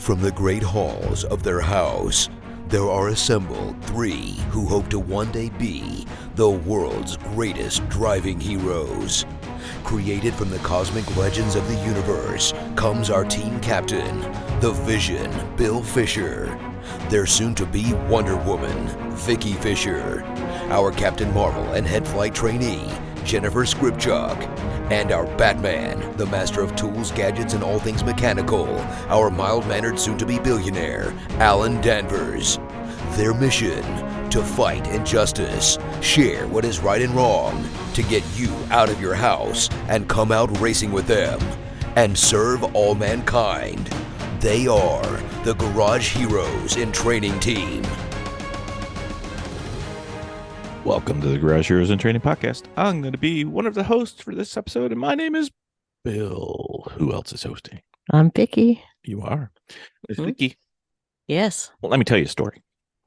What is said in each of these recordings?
From the great halls of their house, there are assembled three who hope to one day be the world's greatest driving heroes. Created from the cosmic legends of the universe comes our team captain, the Vision, Bill Fisher. Their soon-to-be Wonder Woman, Vicky Fisher. Our Captain Marvel and head flight trainee, Jennifer Skripchuk. And our Batman, the master of tools, gadgets, and all things mechanical, our mild-mannered soon-to-be billionaire, Alan Danvers. Their mission, to fight injustice, share what is right and wrong, to get you out of your house and come out racing with them, and serve all mankind. They are the Garage Heroes in Training Team. Welcome to the Garage Heroes in Training Podcast. I'm going to be one of the hosts for this episode, and my name is Bill. Who else is hosting? I'm Vicky. You are. It's Vicky. Yes. Well, let me tell you a story.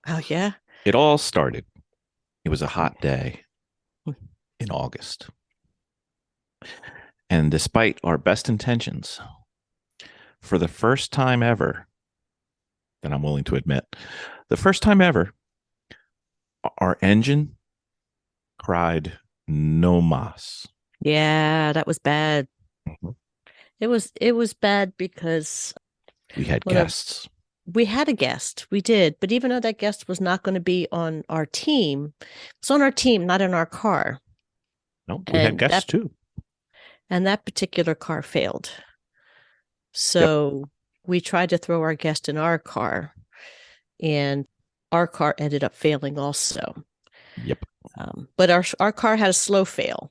Oh, yeah? It all started. It was a hot day in August. And despite our best intentions, for the first time ever, that I'm willing to admit, the first time ever, our engine cried no mas. Yeah, that was bad. Mm-hmm. It was bad because We had guests. We had a guest. We did. But even though that guest was not going to be on our team, it's on our team, not in our car. No, we had guests too. And that particular car failed. So we tried to throw our guest in our car, and our car ended up failing also. Yep. But our car had a slow fail.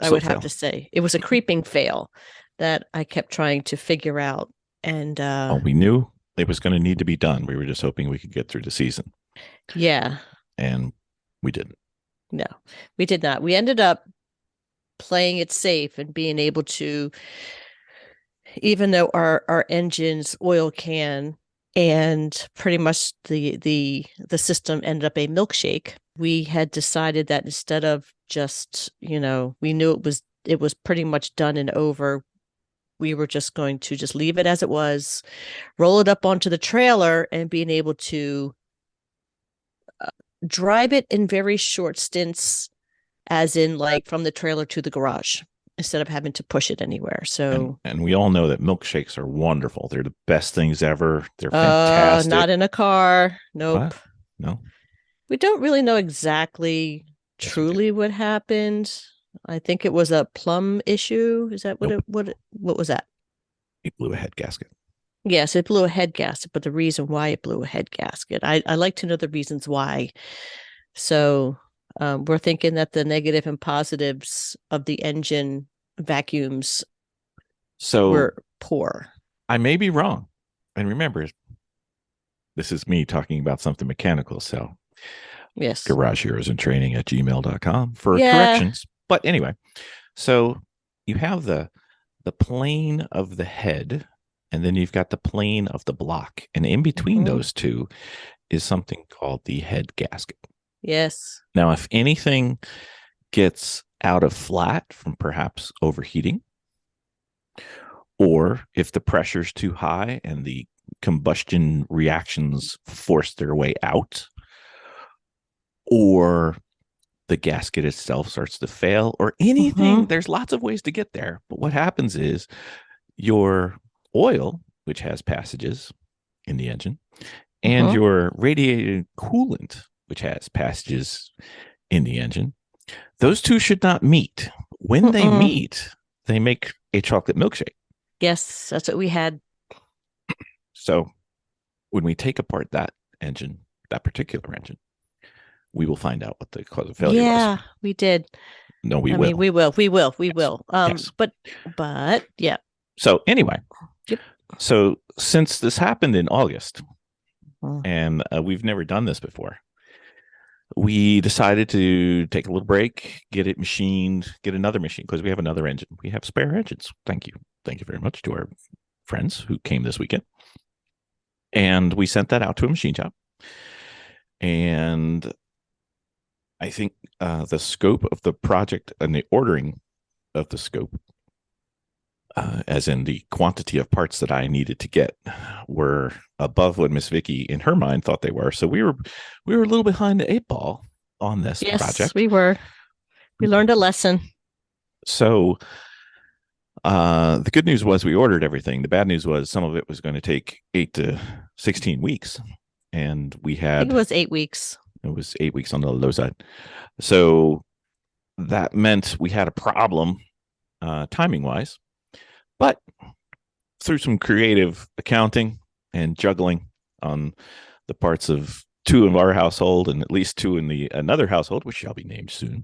I would have to say it was a creeping fail that I kept trying to figure out. And we knew it was going to need to be done. We were just hoping we could get through the season. Yeah. And we didn't. No, we did not. We ended up playing it safe and being able to, even though our engine's oil can and pretty much the system ended up a milkshake, we had decided that instead of just, we knew it was pretty much done and over. We were just going to just leave it as it was, roll it up onto the trailer, and being able to drive it in very short stints, as in like from the trailer to the garage, instead of having to push it anywhere. So, and we all know that milkshakes are wonderful. They're the best things ever. They're fantastic. Not in a car. Nope. What? No. We don't really know exactly truly what happened. I think it was a plumb issue. Is that what what was that? It blew a head gasket. Yes, it blew a head gasket, but the reason why it blew a head gasket, I like to know the reasons why. So we're thinking that the negative and positives of the engine vacuums were poor. I may be wrong. And remember, this is me talking about something mechanical. So yes, Garage Heroes in Training at gmail.com for corrections. But anyway, so you have the plane of the head, and then you've got the plane of the block. And in between those two is something called the head gasket. Yes. Now, if anything gets out of flat from perhaps overheating, or if the pressure's too high and the combustion reactions force their way out, or the gasket itself starts to fail, or anything, there's lots of ways to get there. But what happens is your oil, which has passages in the engine, and your radiated coolant, which has passages in the engine, those two should not meet. When they meet, they make a chocolate milkshake. Yes, that's what we had. So when we take apart that engine, that particular engine, we will find out what the cause of failure was. Yeah, we did. No, we will. I mean, we will. Yes. But yeah. So anyway, Yep. So since this happened in August, and we've never done this before, we decided to take a little break, get it machined, get another machine, because we have another engine. We have spare engines. Thank you. Thank you very much to our friends who came this weekend. And we sent that out to a machine shop. And I think the scope of the project and the ordering of the scope as in the quantity of parts that I needed to get were above what Miss Vicky in her mind thought they were. So we were a little behind the 8 ball on this project. We were. We learned a lesson. So the good news was we ordered everything. The bad news was some of it was going to take 8 to 16 weeks. And we had, I think it was 8 weeks. It was 8 weeks on the low side. So that meant we had a problem timing wise, but through some creative accounting and juggling on the parts of 2 in our household and at least 2 in another household, which shall be named soon,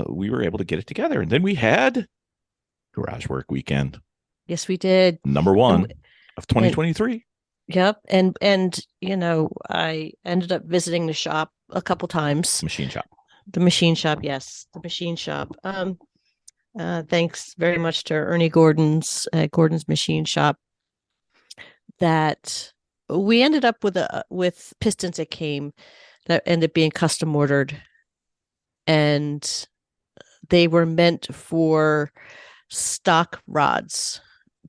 we were able to get it together. And then we had Garage Work Weekend. Yes, we did. Number 1 of 2023. Yep. And I ended up visiting the shop a couple times. Machine shop. The machine shop, yes. The machine shop. Thanks very much to Ernie Gordon's Machine Shop, that we ended up with pistons that came that ended up being custom ordered, and they were meant for stock rods,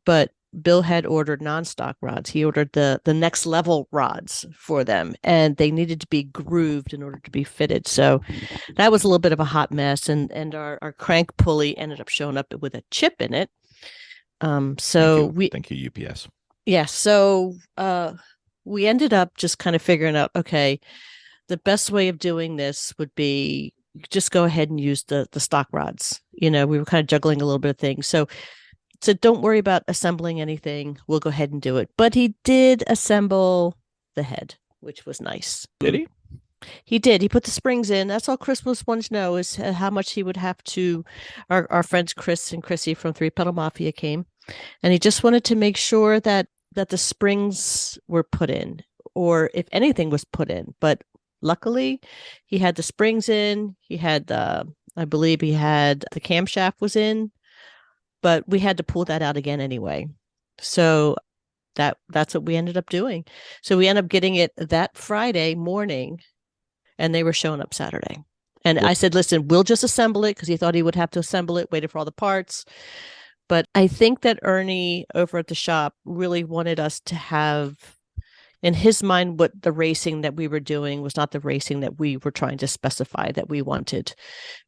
but Bill had ordered non-stock rods. He ordered the next level rods for them, and they needed to be grooved in order to be fitted. So that was a little bit of a hot mess, and our crank pulley ended up showing up with a chip in it. Thank you, UPS. Yeah, so we ended up just kind of figuring out, okay, the best way of doing this would be just go ahead and use the stock rods. We were kind of juggling a little bit of things. So don't worry about assembling anything. We'll go ahead and do it. But he did assemble the head, which was nice. Did he? He did. He put the springs in. That's all Chris wanted to know, is how much he would have to. Our friends Chris and Chrissy from 3-Pedal Mafia came, and he just wanted to make sure that the springs were put in, or if anything was put in. But luckily, he had the springs in. He had I believe he had the camshaft was in, but we had to pull that out again anyway. So that's what we ended up doing. So we ended up getting it that Friday morning, and they were showing up Saturday. And I said, listen, we'll just assemble it, because he thought he would have to assemble it, waited for all the parts. But I think that Ernie over at the shop really wanted us to have, in his mind, what the racing that we were doing was not the racing that we were trying to specify that we wanted.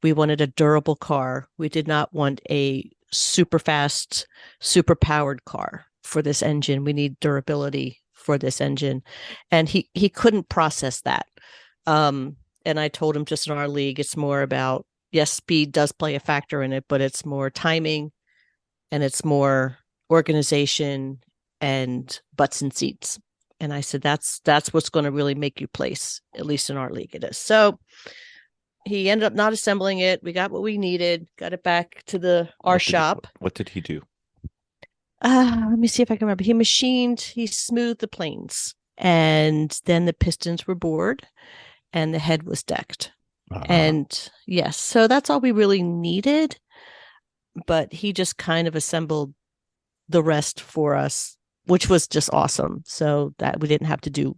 We wanted a durable car. We did not want a super fast, super powered car for this engine. We need durability for this engine. And he couldn't process that. And I told him, just in our league, it's more about, yes, speed does play a factor in it, but it's more timing, and it's more organization and butts and seats. And I said, that's what's going to really make you place, at least in our league it is. So he ended up not assembling it. We got what we needed, got it back to our shop. What did he do? Let me see if I can remember. He smoothed the planes, and then the pistons were bored, and the head was decked. And yes, so that's all we really needed. But he just kind of assembled the rest for us, which was just awesome. So that we didn't have to do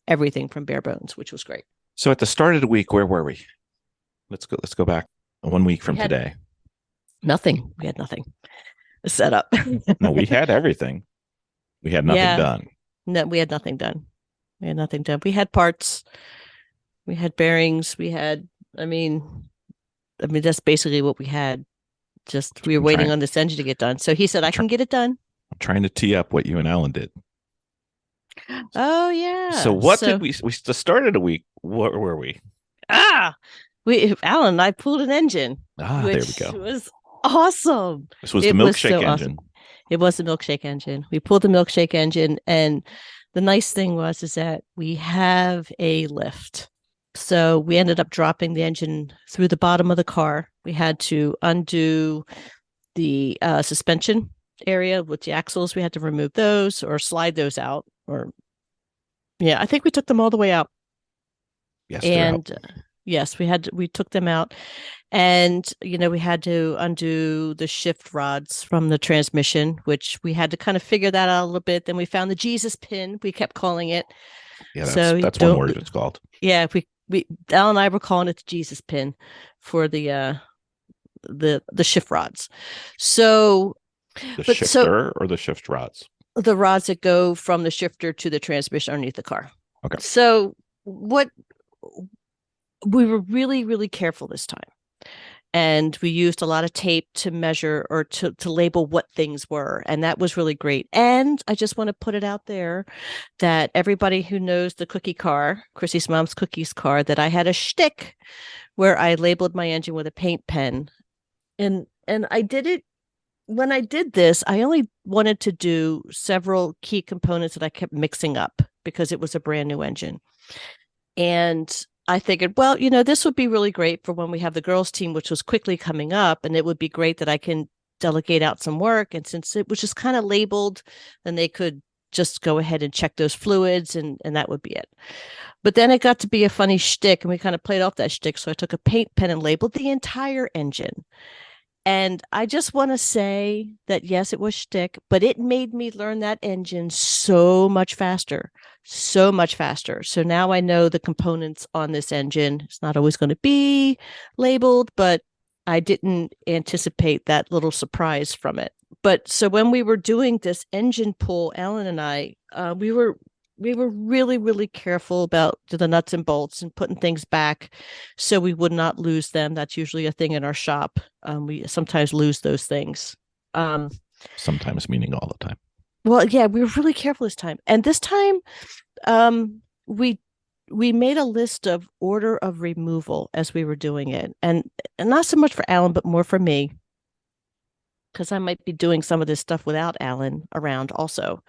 everything from bare bones, which was great. So at the start of the week, where were we? Let's go back 1 week from today. Nothing. We had nothing set up. No, we had everything. We had nothing done. No, we had nothing done. We had parts. We had bearings. We had, I mean, that's basically what we had. Just we were waiting on this engine to get done. So he said, I can get it done. I'm trying to tee up what you and Alan did. Oh, yeah. So did we the start of the week, what were we? Alan and I pulled an engine. There we go. It was awesome. This was the milkshake engine. Awesome. It was the milkshake engine. We pulled the milkshake engine, and the nice thing is that we have a lift. So we ended up dropping the engine through the bottom of the car. We had to undo the suspension area with the axles. We had to remove those or slide those out. I think we took them all the way out. Yes, yes, we took them out, and we had to undo the shift rods from the transmission, which we had to kind of figure that out a little bit. Then we found the Jesus pin. We kept calling it. Yeah, that's one word it's called. Yeah, Al and I were calling it the Jesus pin for the shift rods. So The But so shifter or the shift rods? the rods that go from the shifter to the transmission underneath the car. Okay. So what we were really, really careful this time. And we used a lot of tape to measure or to label what things were. And that was really great. And I just want to put it out there that everybody who knows the cookie car, Chrissy's mom's cookies car, that I had a shtick where I labeled my engine with a paint pen. And I did it. When I did this, I only wanted to do several key components that I kept mixing up because it was a brand new engine. And I figured, well, this would be really great for when we have the girls' team, which was quickly coming up. And it would be great that I can delegate out some work. And since it was just kind of labeled, then they could just go ahead and check those fluids and that would be it. But then it got to be a funny shtick and we kind of played off that shtick. So I took a paint pen and labeled the entire engine. And I just want to say that, yes, it was shtick, but it made me learn that engine so much faster. So now I know the components on this engine. It's not always going to be labeled, but I didn't anticipate that little surprise from it. But so when we were doing this engine pull, Alan and I, we were really, really careful about the nuts and bolts and putting things back so we would not lose them. That's usually a thing in our shop. We sometimes lose those things. Sometimes meaning all the time. Well, yeah, we were really careful this time. And this time, we made a list of order of removal as we were doing it. And not so much for Alan, but more for me, because I might be doing some of this stuff without Alan around also.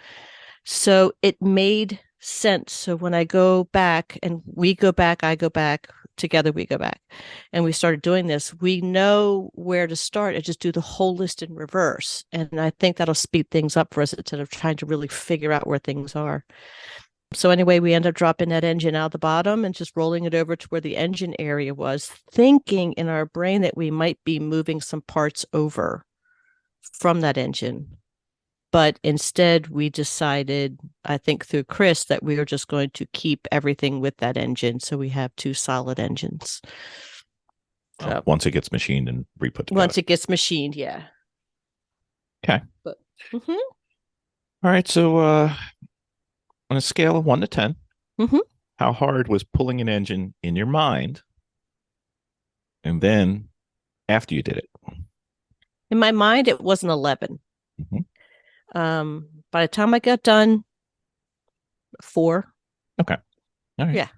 So it made sense. So when I go back and we go back, I go back, together we go back, and we started doing this, we know where to start and just do the whole list in reverse. And I think that'll speed things up for us instead of trying to really figure out where things are. So anyway, we end up dropping that engine out the bottom and just rolling it over to where the engine area was, thinking in our brain that we might be moving some parts over from that engine. But instead, we decided, I think through Chris, that we were just going to keep everything with that engine. So we have two solid engines. So, once it gets machined and re-put together. Once it gets machined, yeah. Okay. But, All right. So on a scale of 1 to 10, how hard was pulling an engine in your mind? And then after you did it? In my mind, it was an 11. By the time I got done, 4. Okay. All right. Yeah.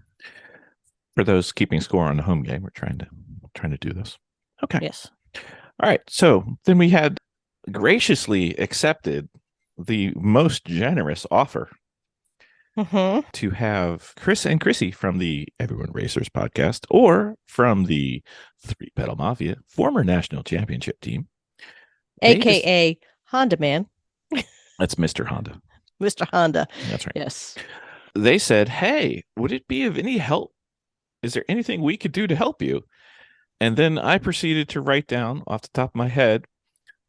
For those keeping score on the home game, we're trying to do this. Okay. Yes. All right. So then we had graciously accepted the most generous offer to have Chris and Chrissy from the Everyone Racers podcast, or from the Three Pedal Mafia, former national championship team, AKA Honda Man. That's Mr. Honda. Mr. Honda. That's right. Yes. They said, hey, would it be of any help? Is there anything we could do to help you? And then I proceeded to write down off the top of my head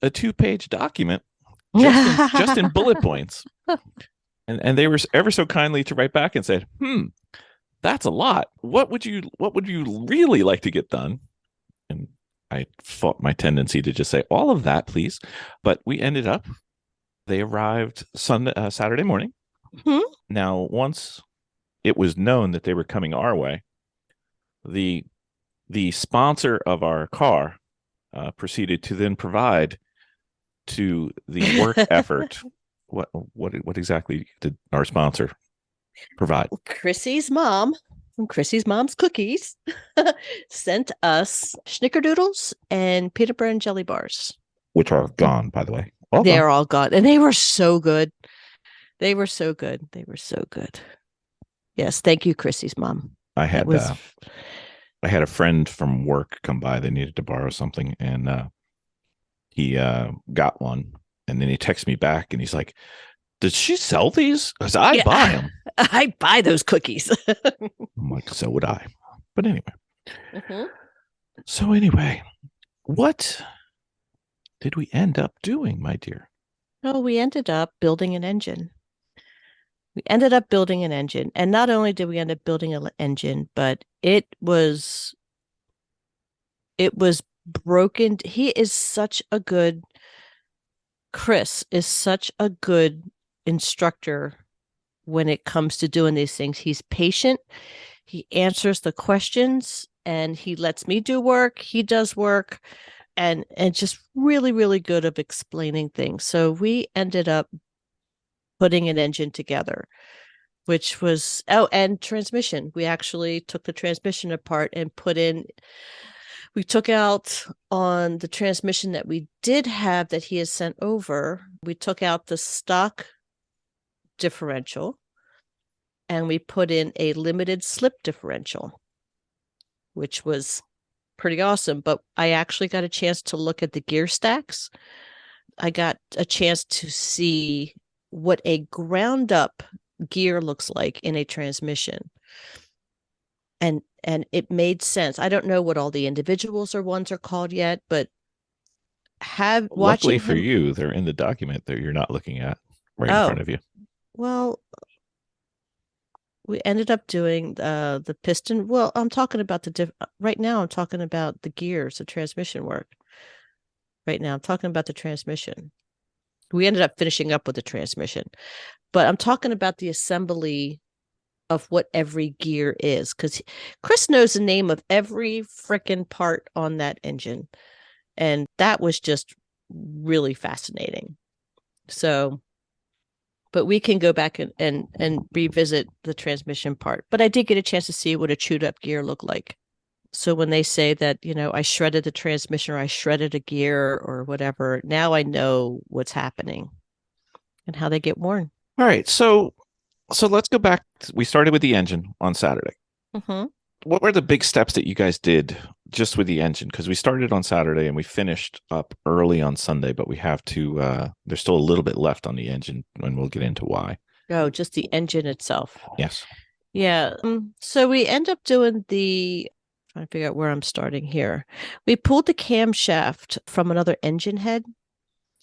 a 2-page document just in bullet points. And they were ever so kindly to write back and said, that's a lot. What would you really like to get done? And I fought my tendency to just say all of that, please. But we ended up, they arrived Saturday morning. Now, once it was known that they were coming our way, the sponsor of our car proceeded to then provide to the work effort. What exactly did our sponsor provide? Chrissy's mom from Chrissy's Mom's Cookies sent us snickerdoodles and peanut butter and jelly bars, which are gone, by the way. They're all gone, and they were so good. They were so good. Yes, thank you, Chrissy's mom. I had a friend from work come by. They needed to borrow something, and he got one. And then he texts me back, and he's like, "Did she sell these? Because I buy them. I buy those cookies." I'm like, so would I. But anyway. So anyway, what did we end up doing, my dear? Oh, we ended up building an engine. And not only did we end up building an engine, but it was broken. He is such a good Chris is such a good instructor when it comes to doing these things. He's patient. He answers the questions and he lets me do work. He does work and just really, really good of explaining things. So we ended up putting an engine together, which was, and transmission. We actually took the transmission apart and we took out on the transmission that we did have that he has sent over, we took out the stock differential and we put in a limited slip differential, which was pretty awesome. But I actually got a chance to look at the gear stacks. I got a chance to see what a ground up gear looks like in a transmission. And it made sense. I don't know what all the individuals or ones are called yet, but luckily for you, they're in the document that you're not looking at right in front of you. Well, we ended up doing the piston. Well, I'm talking about right now. I'm talking about the gears, the transmission work. Right now, I'm talking about the transmission. We ended up finishing up with the transmission, but I'm talking about the assembly of what every gear is, because Chris knows the name of every freaking part on that engine. And that was just really fascinating. So, but we can go back and revisit the transmission part. But I did get a chance to see what a chewed up gear looked like. So when they say that, I shredded the transmission or I shredded a gear or whatever, now I know what's happening and how they get worn. All right. So let's go back. We started with the engine on Saturday. Mm-hmm. What were the big steps that you guys did just with the engine? Because we started on Saturday and we finished up early on Sunday, but we have to, there's still a little bit left on the engine and we'll get into why. Oh, just the engine itself. Yes. Yeah. So we end up doing trying to figure out where I'm starting here. We pulled the camshaft from another engine head.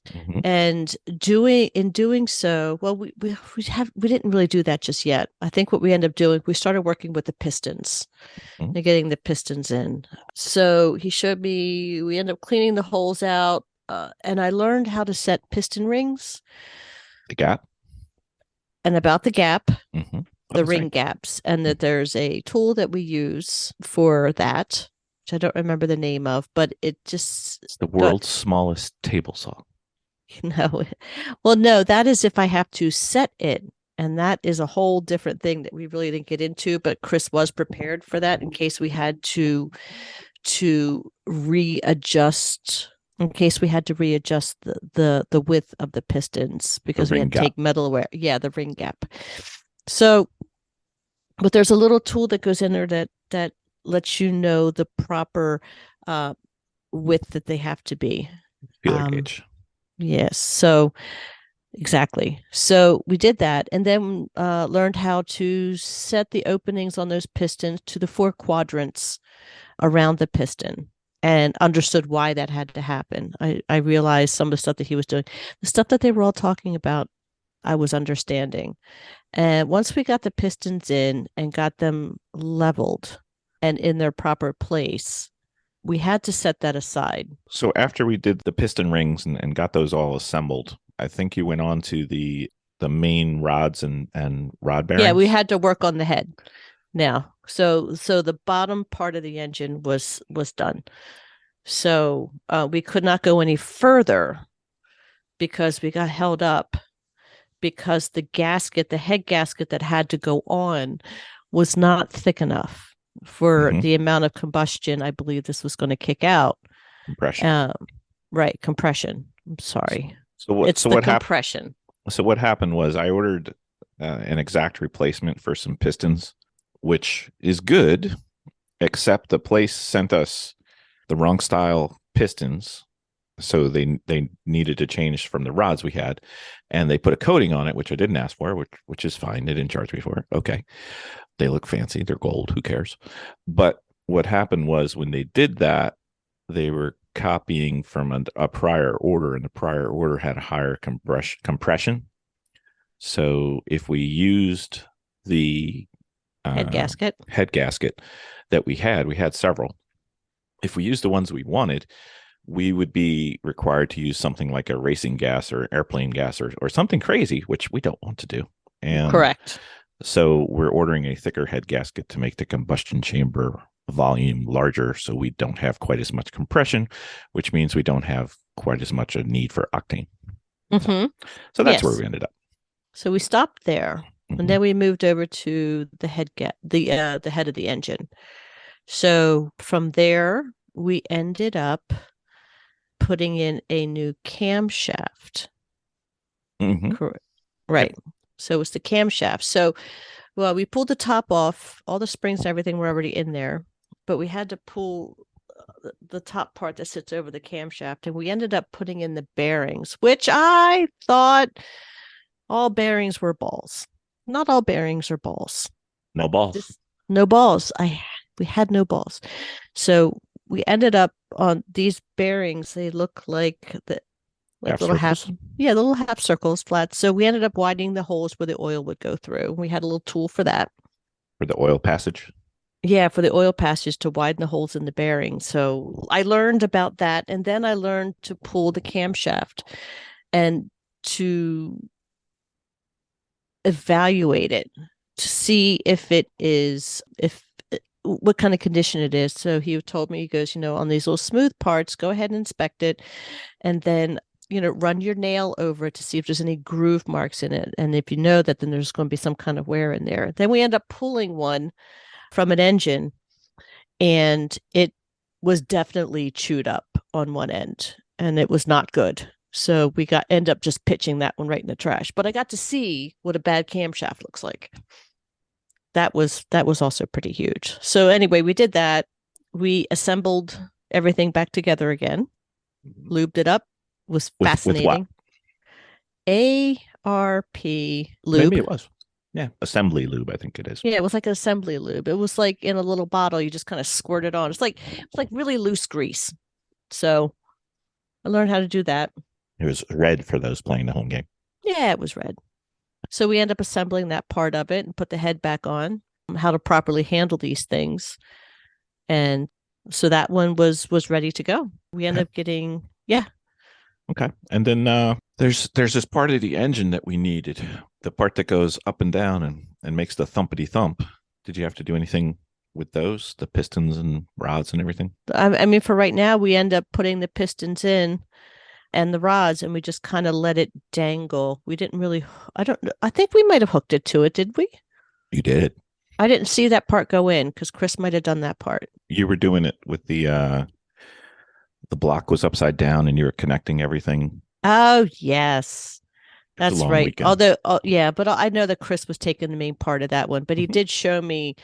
Mm-hmm. And in doing so, well, we didn't really do that just yet. I think what we ended up doing, we started working with the pistons and getting the pistons in. So he showed me, we ended up cleaning the holes out, and I learned how to set piston rings. The gap. And about the gap, the ring right. gaps, and that there's a tool that we use for that, which I don't remember the name of, but it's the world's smallest table saw. Well, no, that is if I have to set it. And that is a whole different thing that we really didn't get into, but Chris was prepared for that in case we had to readjust, the width of the pistons because we had to take metal away. Yeah, the ring gap. So, but there's a little tool that goes in there that lets you know the proper width that they have to be. Feeler gauge. Yes. So exactly. So we did that and then learned how to set the openings on those pistons to the 4 quadrants around the piston and understood why that had to happen. I realized some of the stuff that he was doing, the stuff that they were all talking about, I was understanding. And once we got the pistons in and got them leveled and in their proper place, we had to set that aside. So after we did the piston rings and got those all assembled, I think you went on to the main rods and rod bearings. Yeah, we had to work on the head now. So the bottom part of the engine was done. So we could not go any further because we got held up because the head gasket that had to go on was not thick enough for the amount of combustion I believe this was going to kick out. Compression. Right, compression. I'm sorry. So what compression. So what happened was I ordered an exact replacement for some pistons, which is good, except the place sent us the wrong style pistons. So they needed to change from the rods we had, and they put a coating on it, which I didn't ask for, which is fine. They didn't charge me for it. Okay. They look fancy. They're gold. Who cares? But what happened was when they did that, they were copying from a prior order, and the prior order had a higher compression. So if we used the head gasket that we had several. If we used the ones we wanted, we would be required to use something like a racing gas or airplane gas or something crazy, which we don't want to do. And correct. so we're ordering a thicker head gasket to make the combustion chamber volume larger so we don't have quite as much compression, which means we don't have quite as much a need for octane. Mm-hmm. So that's where we ended up. So we stopped there, Mhm. and then we moved over to the head the head of the engine. So from there, we ended up putting in a new camshaft. Mhm. Correct. Right. So it's the camshaft. So, well, we pulled the top off. All the springs and everything were already in there, but we had to pull the top part that sits over the camshaft, and we ended up putting in the bearings, which I thought all bearings were balls. Not all bearings are balls. No balls. No balls. We had no balls. So we ended up on these bearings. They look like Half little circles. little half circles, flat. So we ended up widening the holes where the oil would go through. We had a little tool for that. For the oil passage. Yeah, for the oil passage to widen the holes in the bearing. So I learned about that, and then I learned to pull the camshaft and to evaluate it to see if it is what kind of condition it is. So he told me, he goes, on these little smooth parts, go ahead and inspect it, and then run your nail over it to see if there's any groove marks in it, and if you know that, then there's going to be some kind of wear in there. Then we end up pulling one from an engine, and it was definitely chewed up on one end, and it was not good. So we end up just pitching that one right in the trash. But I got to see what a bad camshaft looks like. That was also pretty huge. So anyway, we did that. We assembled everything back together again, lubed it up. It was fascinating. With what? ARP lube. Maybe it was. Yeah, assembly lube, I think it is. Yeah, it was like an assembly lube. It was like in a little bottle. You just kind of squirt it on. It's like really loose grease. So I learned how to do that. It was red for those playing the home game. Yeah, it was red. So we end up assembling that part of it and put the head back on, how to properly handle these things. And so that one was ready to go. We ended up getting, Okay. And then there's this part of the engine that we needed, the part that goes up and down and makes the thumpity thump. Did you have to do anything with those, the pistons and rods and everything? I mean, for right now, we end up putting the pistons in and the rods, and we just kind of let it dangle. We didn't really, I think we might have hooked it to it, did we? You did. I didn't see that part go in because Chris might have done that part. You were doing it with the block was upside down and you were connecting everything. Oh, yes. That's right. Weekend. Although, yeah, but I know that Chris was taking the main part of that one, but he did show me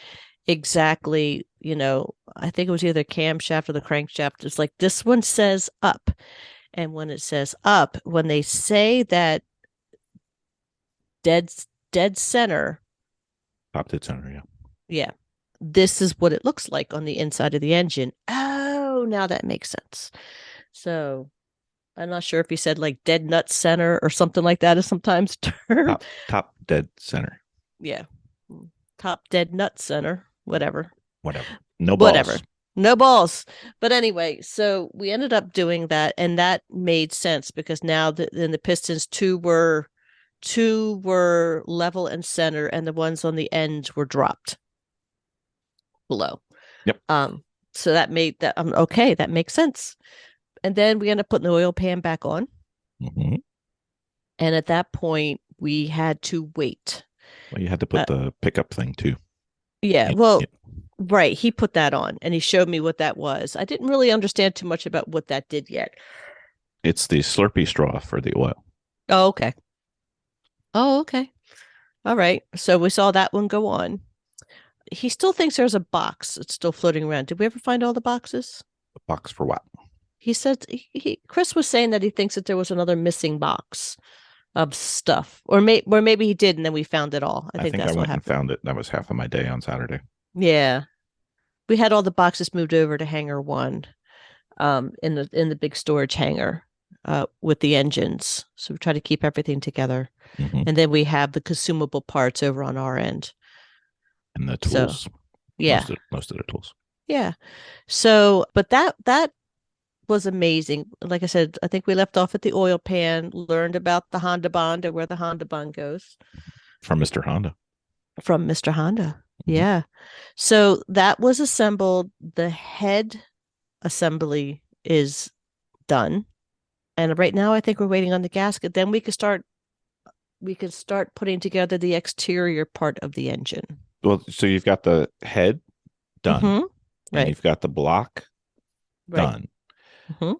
exactly, I think it was either the camshaft or the crankshaft. It's like, this one says up. And when it says up, when they say that dead center. Top dead center, yeah. Yeah. This is what it looks like on the inside of the engine. Oh, now that makes sense. So I'm not sure if he said like dead nut center or something like that is sometimes term. Top dead center. Yeah. Top dead nut center. Whatever. No balls. Whatever. No balls. But anyway, so we ended up doing that, and that made sense because now then the pistons two were level and center, and the ones on the ends were dropped below. Yep. So that made that okay, that makes sense. And then we ended up putting the oil pan back on. Mm-hmm. And at that point, we had to wait. Well, you had to put the pickup thing too. Yeah. Well, right. He put that on and he showed me what that was. I didn't really understand too much about what that did yet. It's the Slurpee straw for the oil. Oh, okay. All right. So we saw that one go on. He still thinks there's a box that's still floating around. Did we ever find all the boxes? A box for what? He said Chris was saying that he thinks that there was another missing box of stuff, or maybe he did, and then we found it all. I think that's I what went happened. And found it. That was half of my day on Saturday. Yeah, we had all the boxes moved over to hangar 1, in the big storage hangar, with the engines. So we try to keep everything together, and then we have the consumable parts over on our end, and the tools. So, yeah, most of the tools. Yeah. So, but that was amazing. Like I said, I think we left off at the oil pan, learned about the Honda Bond and where the Honda Bond goes From Mr. Honda. from Mr. Honda. Mhm. Yeah. So that was assembled. The head assembly is done. And right now I think we're waiting on the gasket. Then we could start putting together the exterior part of the engine. Well, so you've got the head done, Mhm. and Right. you've got the block Right. done. Mhm.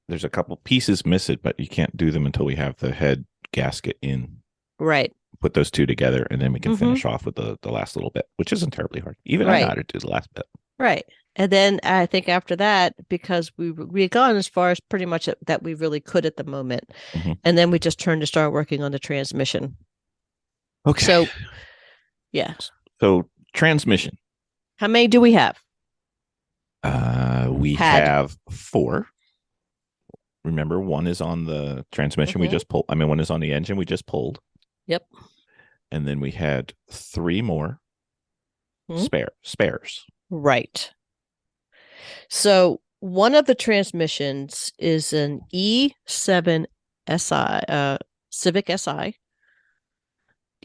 There's a couple pieces missing, but you can't do them until we have the head gasket in. Right. Put those two together, and then we can Mhm. finish off with the last little bit, which isn't terribly hard. Even I know Right. how to do the last bit. Right. And then I think after that, because we had gone as far as pretty much that we really could at the moment, Mhm. and then we just turned to start working on the transmission. Okay. So, yeah. So transmission. How many do we have? We Had. have 4. Remember, one is on the transmission we Mhm. just pulled. I mean, one is on the engine we just pulled. Yep. And then we had 3 more Mhm. spares. Right. So one of the transmissions is an E7 SI, Civic SI.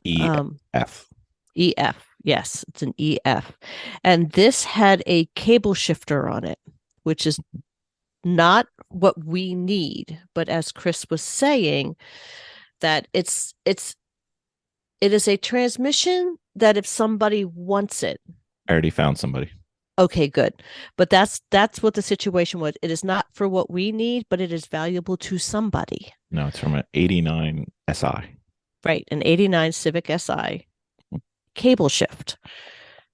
EF. EF. Yes, it's an EF. And this had a cable shifter on it, which is not what we need. But as Chris was saying, that it is a transmission that if somebody wants it, I already found somebody. okay, good. But that's what the situation was. It is not for what we need, but it is valuable to somebody. No, it's from an 89 SI. Right, an 89 Civic SI cable shift.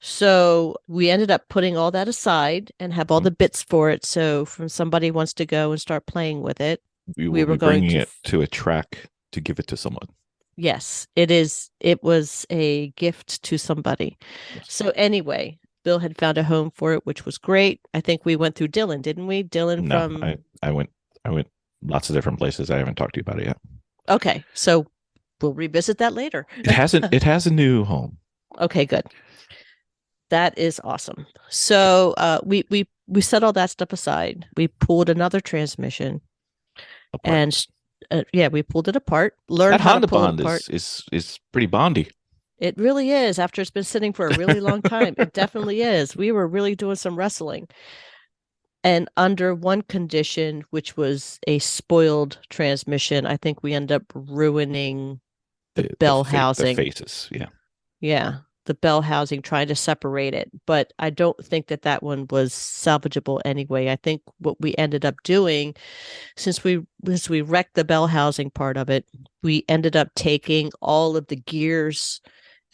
So we ended up putting all that aside and have all the bits for it. So from somebody wants to go and start playing with it, we were be going bringing to it to a track to give it to someone. Yes, it is. It was a gift to somebody. Yes. So anyway, Bill had found a home for it, which was great. I think we went through Dylan, didn't we? Dylan No, from I went lots of different places. I haven't talked to you about it yet. Okay, so we'll revisit that later. It has a new home. Okay, good. That is awesome. So we set all that stuff aside. We pulled another transmission Apart. and we pulled it apart. Learned That how Honda to pull Bond it apart. is pretty bondy. It really is. After it's been sitting for a really long time, it definitely is. We were really doing some wrestling. And under one condition, which was a spoiled transmission, I think we end up ruining the bell housing. The faces, yeah. Yeah, the bell housing, trying to separate it. But I don't think that one was salvageable anyway. I think what we ended up doing, since we wrecked the bell housing part of it, we ended up taking all of the gears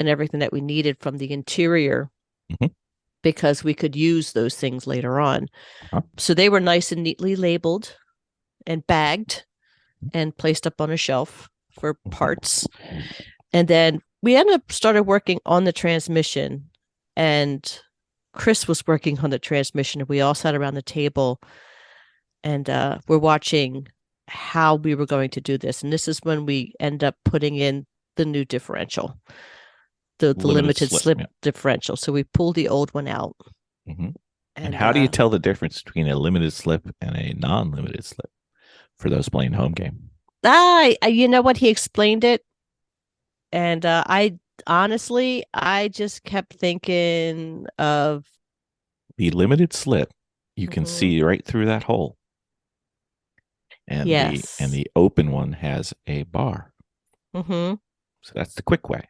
and everything that we needed from the interior. Mhm. Because we could use those things later on. Uh-huh. So they were nice and neatly labeled and bagged and placed up on a shelf for parts. And then we ended up started working on the transmission, and Chris was working on the transmission, and we all sat around the table and we're watching how we were going to do this. And this is when we end up putting in the new differential. The limited slip differential. So we pulled the old one out. Mm-hmm. And how do you tell the difference between a limited slip and a non-limited slip for those playing home game? You know what? He explained it. And I honestly just kept thinking of the limited slip. You can see right through that hole. And yes. the open one has a bar. Mm-hmm. So that's the quick way.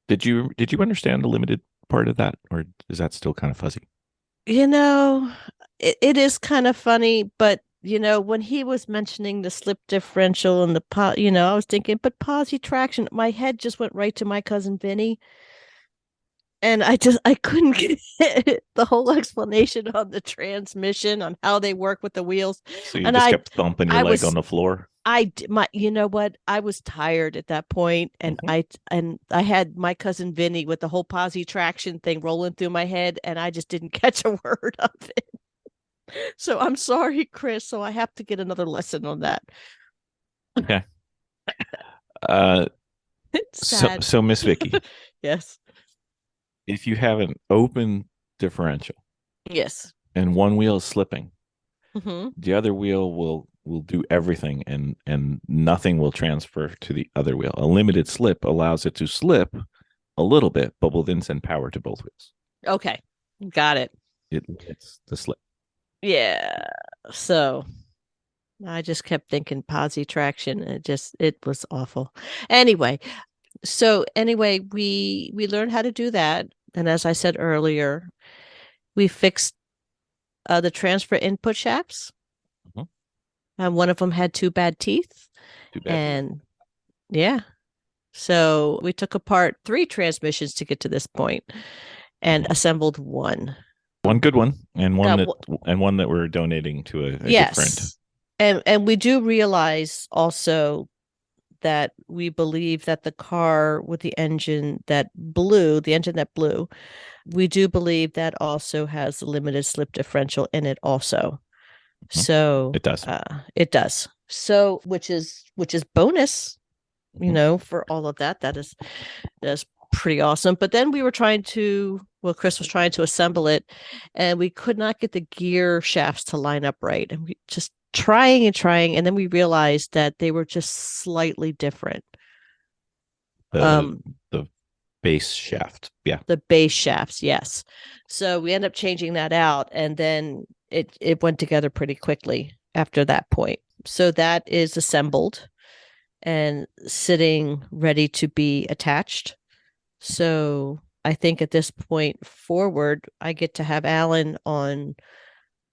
Did you understand the limited part of that, or is that still kind of fuzzy? You know, it is kind of funny, but when he was mentioning the slip differential and the I was thinking, but posi traction, my head just went right to my cousin Vinny. And I couldn't get the whole explanation on the transmission, on how they work with the wheels. So you just kept thumping your leg on the floor. You know what? I was tired at that point, and I had my cousin Vinny with the whole posi traction thing rolling through my head, and I just didn't catch a word of it. So I'm sorry, Chris. So I have to get another lesson on that. Okay. So Miss Vicky. Yes. If you have an open differential, yes, and one wheel is slipping, Mm-hmm. The other wheel will do everything, and nothing will transfer to the other wheel. A limited slip allows it to slip a little bit, but will then send power to both wheels. Okay. Got it. It limits the slip. Yeah. So I just kept thinking posi traction. It was awful. Anyway, we learned how to do that. And as I said earlier, we fixed the transfer input shafts. Mhm. And one of them had two bad teeth. Too bad. And yeah. So we took apart 3 transmissions to get to this point and assembled one. One good one, and one Uh, that we're donating to a good friend. Yes. And we do realize also that we believe that the car with the engine that blew, we do believe that also has a limited slip differential in it also. So It does. It does. So which is bonus, for all of that. That's pretty awesome. But then Chris was trying to assemble it, and we could not get the gear shafts to line up right. And we just trying and trying, and then we realized that they were just slightly different. The base shaft. Yeah. The base shafts, yes. So we end up changing that out, and then it went together pretty quickly after that point. So that is assembled and sitting ready to be attached. So I think at this point forward, I get to have Alan on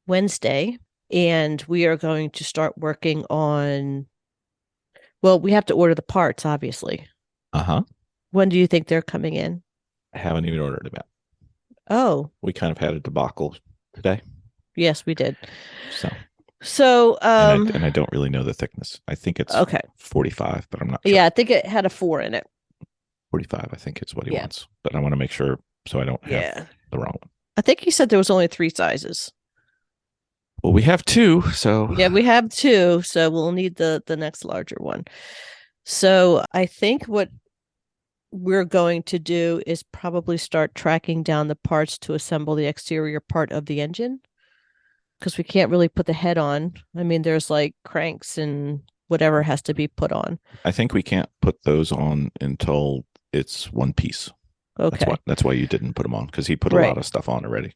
Wednesday, and we are going to start working on, well, we have to order the parts, obviously. Uh-huh. When do you think they're coming in? I haven't even ordered them yet. Oh. We kind of had a debacle today. Yes, we did. So and I don't really know the thickness. I think it's okay. 45, but I'm not sure. Yeah, I think it had a 4 in it. 45, I think it's what he wants. But I want to make sure so I don't have the wrong one. I think he said there was only 3 sizes. Well, we have 2, so yeah, we have 2, so we'll need the next larger one. So I think what we're going to do is probably start tracking down the parts to assemble the exterior part of the engine, because we can't really put the head on. I mean, there's like cranks and whatever has to be put on. I think we can't put those on until it's one piece. Okay. That's why you didn't put them on, because he put a lot of stuff on already.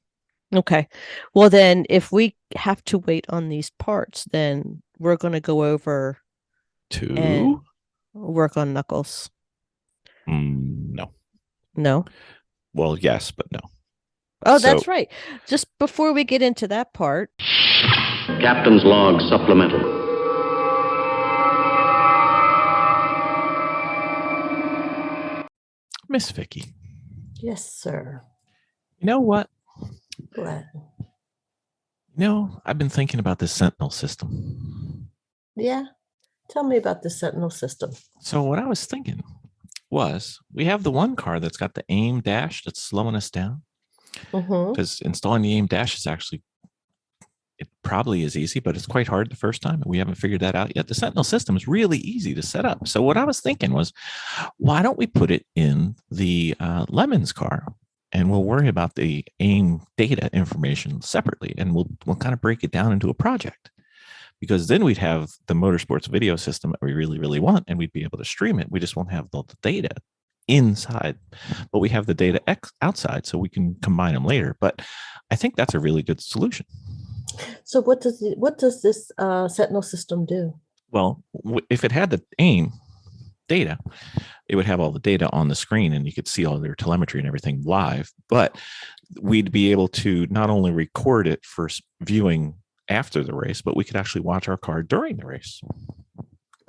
Okay. Well, then if we have to wait on these parts, then we're going to go over to work on knuckles. No. No? Well, yes, but no. Oh, that's right. Just before we get into that part. Captain's log supplemental. Miss Vicky. Yes, sir. You know what? What? I've been thinking about this Sentinel system. Yeah. Tell me about the Sentinel system. So what I was thinking was, we have the one car that's got the aim dash that's slowing us down. Because installing the aim dash is it probably is easy, but it's quite hard the first time. And we haven't figured that out yet. The Sentinel system is really easy to set up. So what I was thinking was, why don't we put it in the Lemons car, and we'll worry about the aim data information separately, and we'll kind of break it down into a project. Because then we'd have the motorsports video system that we really, really want, and we'd be able to stream it. We just won't have the data inside, but we have the data outside, so we can combine them later. But I think that's a really good solution. So what does this Sentinel system do? Well, if it had the aim data, it would have all the data on the screen, and you could see all their telemetry and everything live. But we'd be able to not only record it for viewing after the race, but we could actually watch our car during the race.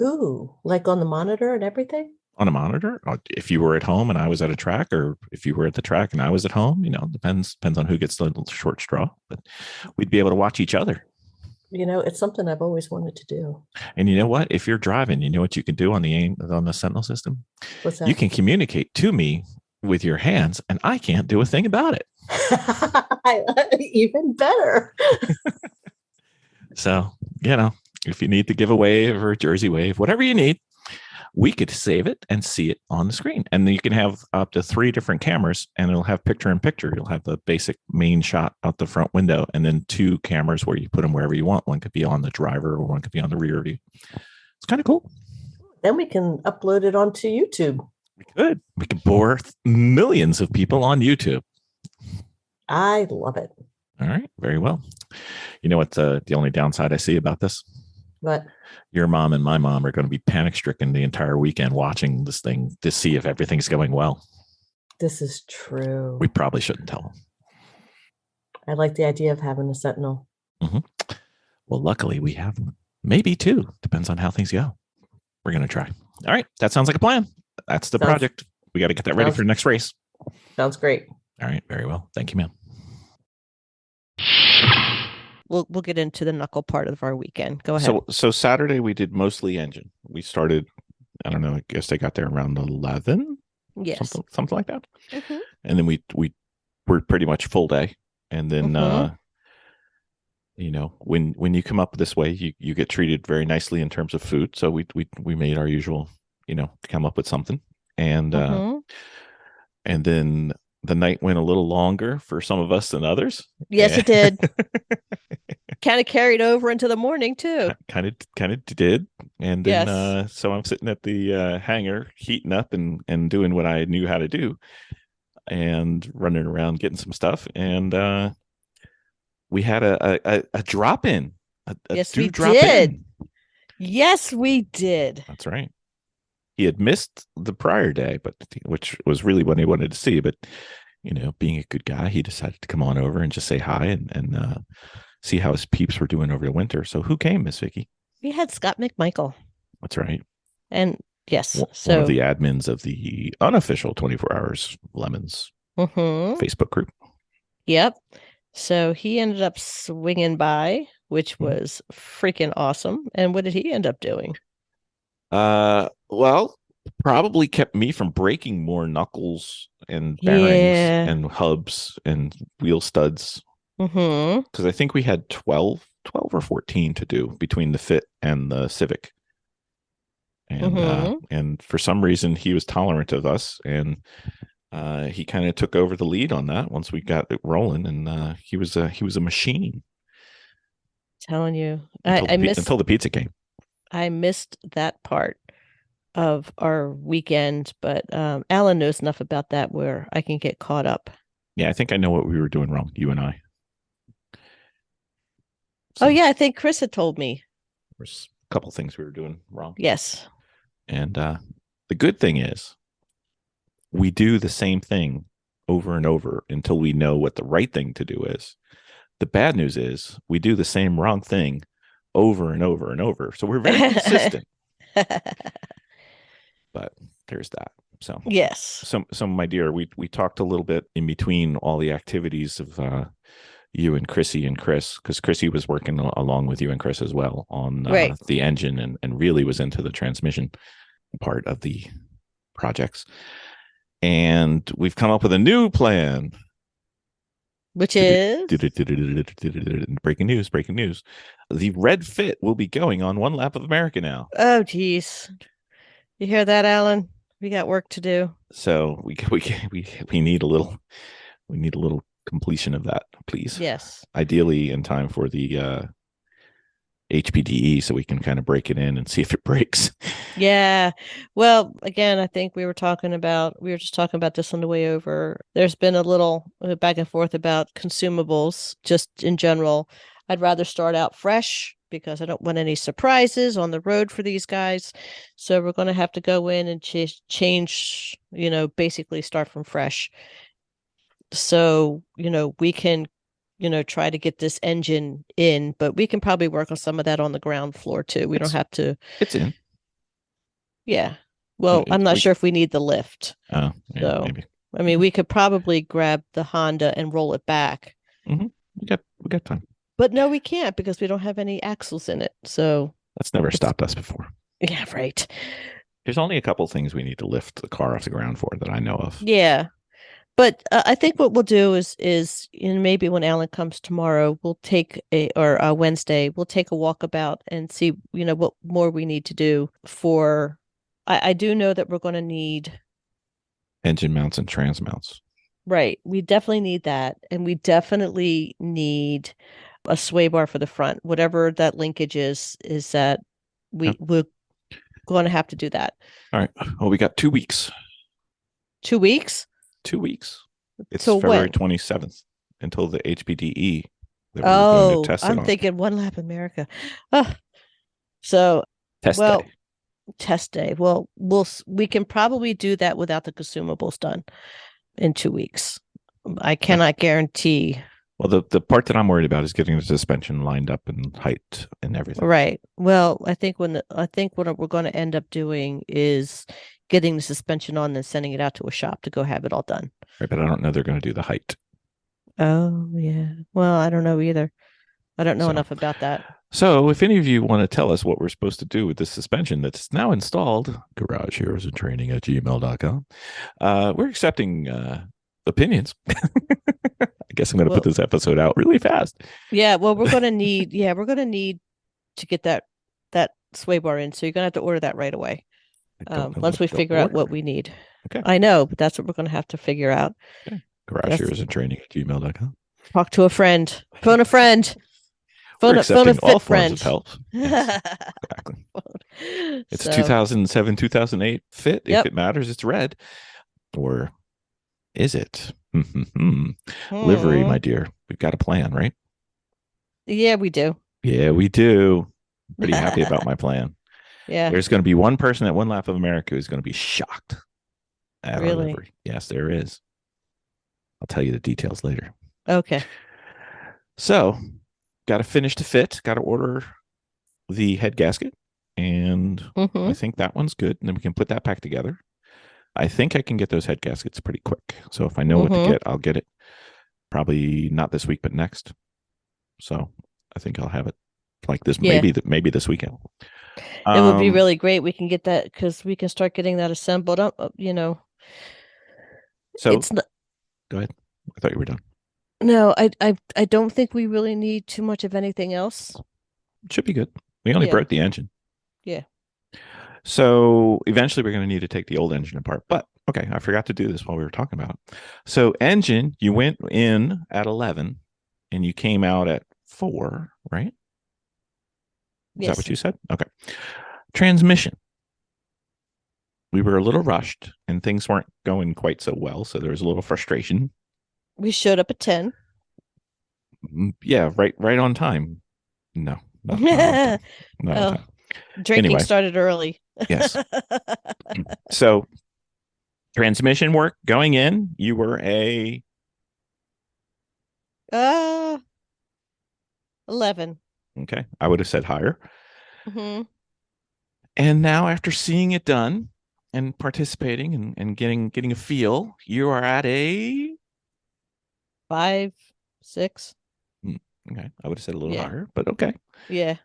Ooh, like on the monitor and everything? On a monitor, if you were at home and I was at a track, or if you were at the track and I was at home, depends on who gets the short straw, but we'd be able to watch each other. It's something I've always wanted to do. And you know what? If you're driving, you know what you can do on the Sentinel system? What's that? You can communicate to me with your hands, and I can't do a thing about it. Even better. So, if you need to give a wave or a jersey wave, whatever you need, we could save it and see it on the screen. And then you can have up to 3 different cameras, and it'll have picture in picture. You'll have the basic main shot out the front window, and then 2 cameras where you put them wherever you want. One could be on the driver, or one could be on the rear view. It's kind of cool. Then we can upload it onto YouTube. We could bore millions of people on YouTube. I love it. All right, very well. You know what the only downside I see about this? What? Your mom and my mom are going to be panic stricken the entire weekend watching this thing to see if everything's going well. This is true. We probably shouldn't tell them. I like the idea of having a sentinel. Mm-hmm. Well, luckily we have maybe 2. Depends on how things go. We're going to try. All right. That sounds like a plan. That's the project. We got to get that ready for the next race. Sounds great. All right. Very well. Thank you, ma'am. We'll get into the knuckle part of our weekend. Go ahead. So Saturday we did mostly engine. We started, I don't know, I guess they got there around 11. Yes. Something like that. Mm-hmm. And then we were pretty much full day. And then, you know, when you come up this way, you get treated very nicely in terms of food. So we made our usual, you know, come up with something. And, and then the night went a little longer for some of us than others. Yes, it did. Kind of carried over into the morning too. Kind of did. And then, so I'm sitting at the hangar heating up and doing what I knew how to do and running around getting some stuff. And we had a drop in. Yes, we did. Yes, we did. That's right. He had missed the prior day, but which was really what he wanted to see. But, you know, being a good guy, he decided to come on over and just say hi and see how his peeps were doing over the winter. So who came, Miss Vicky? We had Scott McMichael. That's right. And yes, one of the admins of the unofficial 24 Hours Lemons Facebook group. Yep. So he ended up swinging by, which was freaking awesome. And what did he end up doing? Well, probably kept me from breaking more knuckles and bearings and hubs and wheel studs. Because I think we had 12 or 14 to do between the Fit and the Civic. And for some reason he was tolerant of us, and he kind of took over the lead on that once we got it rolling, and he was a machine. Telling you, until the pizza came. I missed that part of our weekend, but Alan knows enough about that where I can get caught up. Yeah, I think I know what we were doing wrong, you and I. So, oh yeah, I think Chris had told me. There's a couple things we were doing wrong. Yes. And the good thing is we do the same thing over and over until we know what the right thing to do is. The bad news is we do the same wrong thing over and over and over. So we're very consistent. But there's that. So yes. So my dear, we talked a little bit in between all the activities of you and Chrissy and Chris, because Chrissy was working along with you and Chris as well on the engine and really was into the transmission part of the projects. And we've come up with a new plan. Which is? Breaking news. The red Fit will be going on one lap of America now. Oh, geez. You hear that, Alan? We got work to do. So we need a little completion of that, please. Yes. Ideally in time for the HPDE, so we can kind of break it in and see if it breaks. Yeah. Well, again, I think we were just talking about this on the way over. There's been a little back and forth about consumables just in general. I'd rather start out fresh because I don't want any surprises on the road for these guys. So we're going to have to go in and change, basically start from fresh. So, we can, try to get this engine in, but we can probably work on some of that on the ground floor too. We don't have to. It's in. Yeah. Well, I'm not sure if we need the lift. Oh, yeah, so, maybe. I mean, we could probably grab the Honda and roll it back. Mm-hmm. We got time. But no, we can't because we don't have any axles in it. So that's never stopped us before. Yeah, right. There's only a couple things we need to lift the car off the ground for that I know of. Yeah. But I think what we'll do is maybe when Alan comes tomorrow, we'll take Wednesday, we'll take a walkabout and see, what more we need to do for I do know that we're going to need, engine mounts and trans mounts. right. We definitely need that. And we definitely need a sway bar for the front. Whatever that linkage is that we're going to have to do that. All right. Well, we got 2 weeks. 2 weeks? 2 weeks. It's Till February when? 27th until the HPDE that we're going to test it I'm on. thinking One Lap America. Oh, so, Test well, day. test day. Well, we can probably do that without the consumables done in 2 weeks. I cannot guarantee. Well, the part that I'm worried about is getting the suspension lined up and height and everything. Right. Well, I think what we're going to end up doing is getting the suspension on and sending it out to a shop to go have it all done. Right, but I don't know they're going to do the height. Oh, yeah. Well, I don't know either. I don't know enough about that. So if any of you want to tell us what we're supposed to do with this suspension that's now installed, garageheroesandtraining@gmail.com. We're accepting opinions. I guess I'm going to put this episode out really fast. Yeah, well, we're going to need to get that sway bar in. So you're going to have to order that right away. Once we figure out what we need. Okay. I know, but that's what we're going to have to figure out. Okay. garageheroesandtraining@gmail.com. Talk to a friend. Phone a friend. Phone a fit all friend. Forms of help. Yes, exactly. It's 2007, 2008 fit. If it matters, it's red. Or is it? Livery, my dear. We've got a plan, right? Yeah, we do. Yeah, we do. Pretty happy about my plan. Yeah. There's going to be one person at One Lap of America who's going to be shocked at our Really? livery. Yes, there is. I'll tell you the details later. Okay. So, got to finish the fit. Got to order the head gasket. And I think that one's good. And then we can put that back together. I think I can get those head gaskets pretty quick. So if I know what to get, I'll get it. Probably not this week, but next. So I think I'll have it like this, maybe this weekend. It would be really great. We can get that because we can start getting that assembled up, So it's not, go ahead. I thought you were done. No, I don't think we really need too much of anything else. It should be good. We only broke the engine. Yeah. So eventually we're going to need to take the old engine apart. But okay, I forgot to do this while we were talking about it. So engine, you went in at 11 and you came out at 4, right? Is that what you said? Okay. Transmission. We were a little rushed and things weren't going quite so well. So there was a little frustration. We showed up at 10. Yeah, right on time. No. Not on time. Not on time. Drinking started early. Yes. So transmission work going in, you were a 11. Okay. I would have said higher. Mm-hmm. And now after seeing it done and participating and getting a feel, you are at a 5, 6. Okay. I would have said a little higher, but okay. Yeah.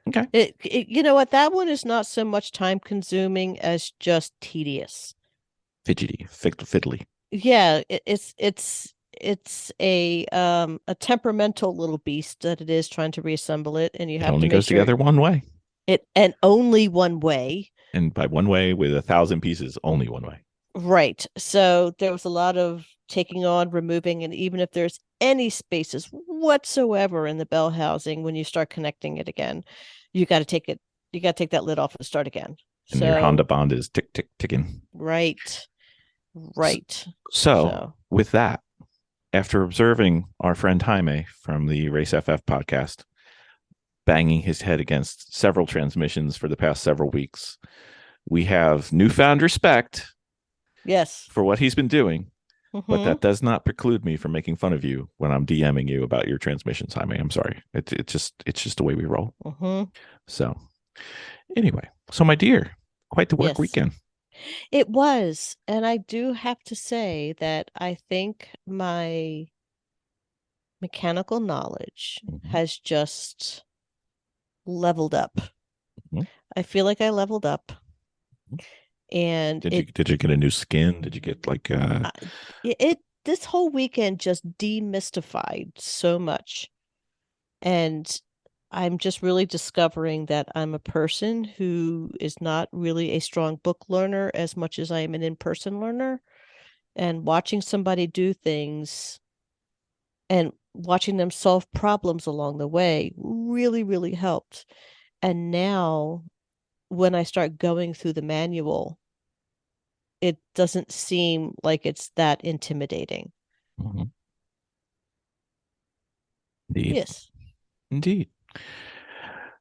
Okay. It you know what? That one is not so much time consuming as just tedious. Fidgety, fiddly. Yeah, it's a temperamental little beast that it is trying to reassemble it, and you have to only make goes together one way. And only one way. And by one way with 1,000 pieces, only one way. Right. So there was a lot of taking on, removing, and even if there's any spaces whatsoever in the bell housing, when you start connecting it again, you got to take that lid off and start again. And your Honda bond is ticking. Right. So with that, after observing our friend Jaime from the Race FF podcast banging his head against several transmissions for the past several weeks, we have newfound respect for what he's been doing. But that does not preclude me from making fun of you when I'm DMing you about your transmissions, Jaime. I'm sorry. It's just the way we roll. So anyway, so my dear, quite the work weekend. It was. And I do have to say that I think my mechanical knowledge has just leveled up. I feel like I leveled up. And did you get a new skin? Did you get like this whole weekend just demystified so much. And I'm just really discovering that I'm a person who is not really a strong book learner as much as I am an in-person learner. And watching somebody do things and watching them solve problems along the way really, really helped. And now when I start going through the manual, it doesn't seem like it's that intimidating. Mhm. Indeed. Yes. Indeed.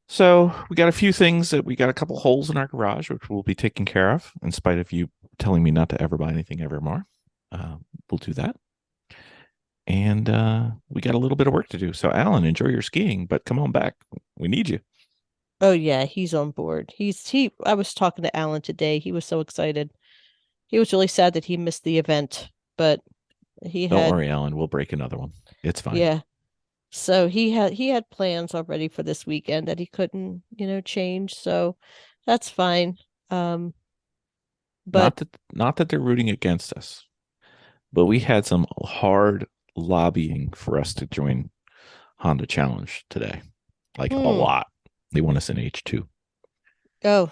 So we got a few things that we got a couple holes in our garage, which we'll be taking care of, in spite of you telling me not to ever buy anything ever more. We'll do that. And we got a little bit of work to do. So, Alan, enjoy your skiing, but come on back. We need you. Oh yeah, he's on board. I was talking to Alan today. He was so excited. He was really sad that he missed the event, but he Don't had worry, Alan. We'll break another one. It's fine. yeah. So he had plans already for this weekend that he couldn't, change. So that's fine. But Not that they're rooting against us, but we had some hard lobbying for us to join Honda Challenge today. Like a lot. They want us in H2. Oh,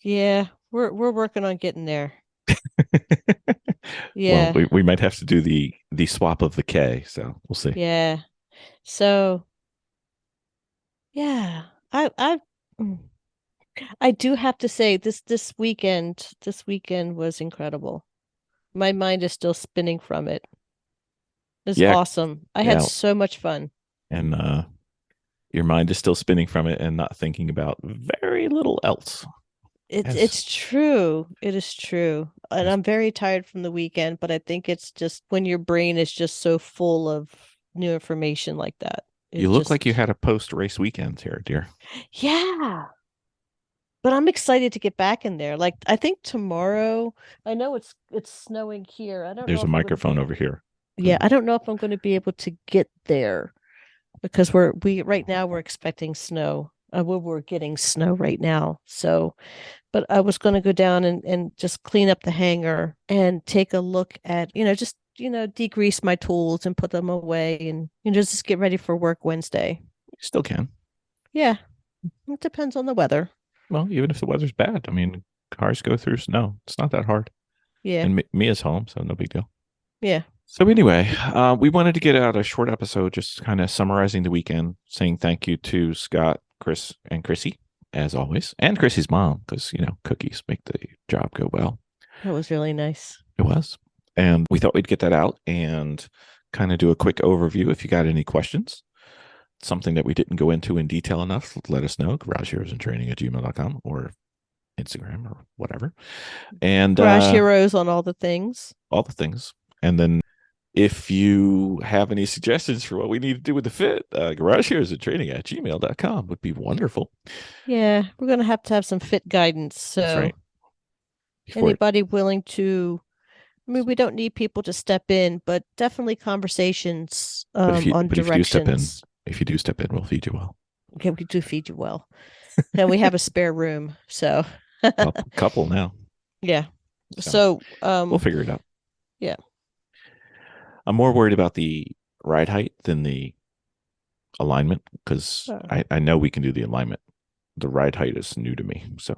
yeah, we're working on getting there. Yeah. Well, we might have to do the swap of the K, so we'll see. Yeah. So yeah, mm, I do have to say this weekend was incredible. My mind is still spinning from it. It's Yeah, awesome. I had yeah. so much fun. And your mind is still spinning from it and not thinking about very little else. It's true. It is true. And I'm very tired from the weekend, but I think it's just when your brain is just so full of new information like that. You look like you had a post-race weekend here, dear. Yeah. But I'm excited to get back in there. Like I think tomorrow, I know it's snowing here. I don't know There's a if I'm gonna microphone be, over here. yeah, I don't know if I'm going to be able to get there because right now we're expecting snow. We're getting snow right now. So, but I was going to go down and just clean up the hangar and take a look at, just, degrease my tools and put them away and, just get ready for work Wednesday. You still can. Yeah. It depends on the weather. Well, even if the weather's bad, I mean, cars go through snow. It's not that hard. Yeah. And Mia's home, so no big deal. Yeah. So anyway, we wanted to get out a short episode, just kind of summarizing the weekend, saying thank you to Scott, Chris, and Chrissy, as always, and Chrissy's mom, because, cookies make the job go well. That was really nice. It was. And we thought we'd get that out and kind of do a quick overview. If you got any questions, something that we didn't go into in detail enough, let us know. GarageHeroesandTraining@gmail.com or Instagram or whatever. And Garage Heroes on all the things. All the things. And then if you have any suggestions for what we need to do with the fit, GarageHeroesandTraining@gmail.com would be wonderful. Yeah, we're going to have some fit guidance. So that's right. Anybody willing to, I mean, we don't need people to step in, but definitely conversations on directions. If you do step in, we'll feed you well. Okay, we do feed you well. And we have a spare room. So couple now. Yeah. So we'll figure it out. Yeah. I'm more worried about the ride height than the alignment because I know we can do the alignment. The ride height is new to me. So,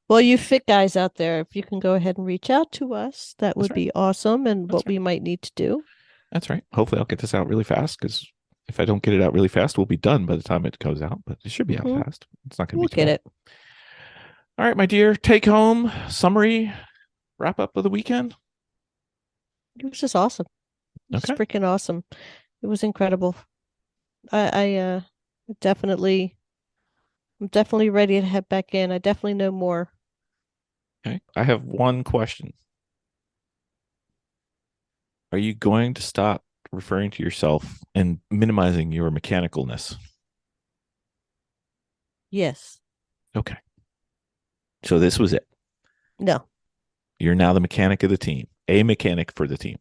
well, you fit guys out there, if you can go ahead and reach out to us, that would be awesome. And what we might need to do. That's right. Hopefully I'll get this out really fast because if I don't get it out really fast, we'll be done by the time it goes out, but it should be out fast. It's not going to be get it. All right, my dear, take home summary, wrap up of the weekend. It was just awesome. It's freaking awesome. It was incredible. I'm definitely ready to head back in. I definitely know more. Okay. I have one question. Are you going to stop referring to yourself and minimizing your mechanicalness? Yes. Okay. So this was it. No. You're now the mechanic of the team. A mechanic for the team.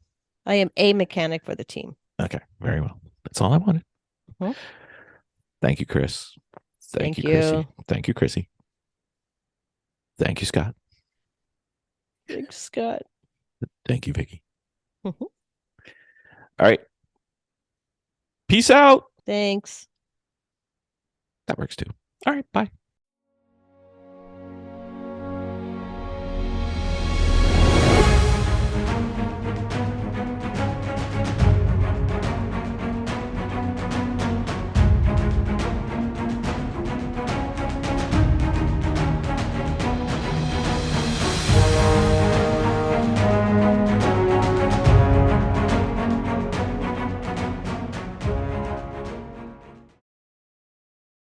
I am a mechanic for the team. Okay. Very well. That's all I wanted. Mm-hmm. Thank you, Chris. Thank you, Chrissy. Thank you, Chrissy. Thank you, Scott. Thanks, Scott. Thank you, Vicky. Mm-hmm. All right. Peace out. Thanks. That works too. All right. Bye.